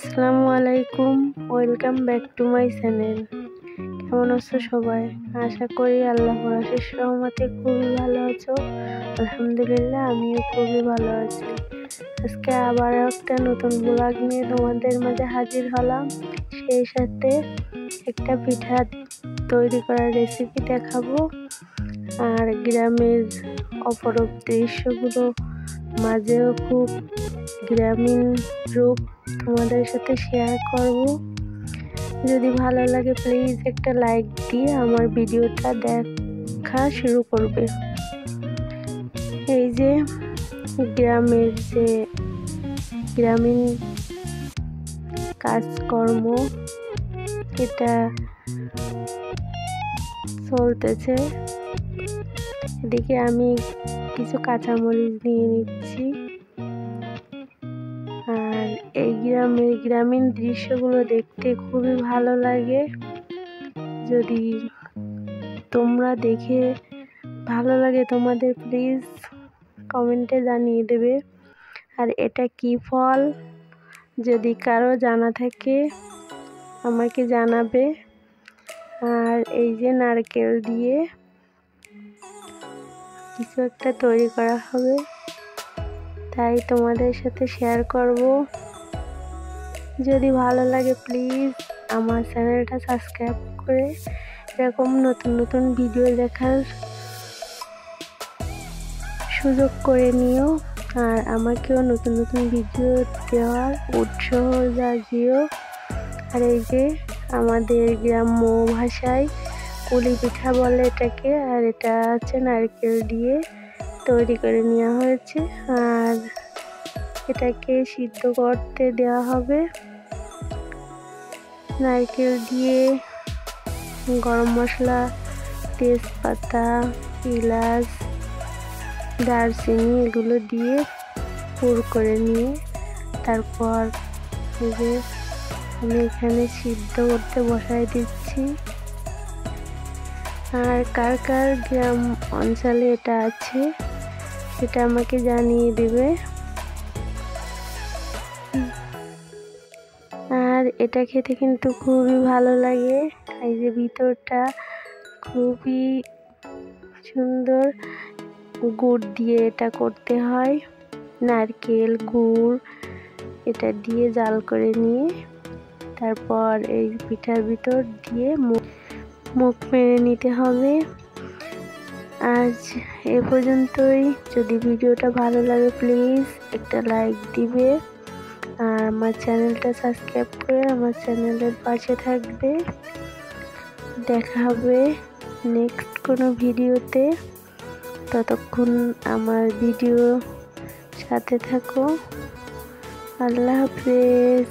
আসসালামু আলাইকুম, welcome back to my channel. কেমন আছো সবাই? আশা করি আল্লাহর অশেষ রহমতে খুবই ভালো আছো। আলহামদুলিল্লাহ, আমিও খুবই ভালো আছি। আজকে আবার একটা নতুন ব্লগ নিয়ে তোমাদের মাঝে হাজির হলাম। সেই সাথে একটা পিঠা তৈরি করার রেসিপি দেখাবো, আর গ্রামের অপরূপ দৃশ্যগুলো মাঝেও খুব গ্রামীণ রূপ তোমাদের সাথে শেয়ার করব। যদি ভালো লাগে প্লিজ একটা লাইক দিয়ে আমার ভিডিওটা দেখা শুরু করবে। এই যে গ্রামের যে গ্রামীণ কাজকর্ম এটা চলতেছে। এদিকে আমি কিছু কাঁচামরিচ নিয়ে নিচ্ছি। আর এই গ্রামীণ দৃশ্যগুলো দেখতে খুবই ভালো লাগে। যদি তোমরা দেখে ভালো লাগে তোমাদের প্লিজ কমেন্টে জানিয়ে দেবে। আর এটা কি ফল, যদি কারো জানা থাকে আমাকে জানাবে। আর এই যে নারকেল দিয়ে কিছু একটা তৈরি করা হবে, তাই তোমাদের সাথে শেয়ার করব। যদি ভালো লাগে প্লিজ আমার চ্যানেলটা সাবস্ক্রাইব করে এরকম নতুন নতুন ভিডিও দেখার সুযোগ করে নিও। আর আমাকেও নতুন নতুন ভিডিও দেওয়ার উৎসাহ জাগিও। আর এই যে আমাদের গ্রাম্য ভাষায় কুলি পিঠা বলে এটাকে, আর এটা হচ্ছে নারকেল দিয়ে তৈরি করে নেওয়া হয়েছে। আর এটাকে সিদ্ধ করতে দেওয়া হবে। নারকেল দিয়ে গরম মশলা, তেজপাতা, এলাচ, দারচিনি এগুলো দিয়ে পুর করে নিয়ে তারপর এই যে আমি এখানে সিদ্ধ করতে বসাই দিচ্ছি। আর কার কার গ্রাম অঞ্চলে এটা আছে সেটা আমাকে জানিয়ে দেবে। আর এটা খেতে কিন্তু খুবই ভালো লাগে। এই যে ভিতরটা খুবই সুন্দর, গুড় দিয়ে এটা করতে হয়। নারকেল গুড় এটা দিয়ে জাল করে নিয়ে তারপর এই পিঠার ভিতর দিয়ে মুখ মেরে নিতে হবে। আজ এ পর্যন্তই। যদি ভিডিওটা ভালো লাগে প্লিজ একটা লাইক দিবে, আর আমার চ্যানেলটা সাবস্ক্রাইব করে আমার চ্যানেলের পাশে থাকবে। দেখা হবে নেক্সট কোনো ভিডিওতে। ততক্ষণ আমার ভিডিও সাথে থাকো। আল্লাহ হাফেজ।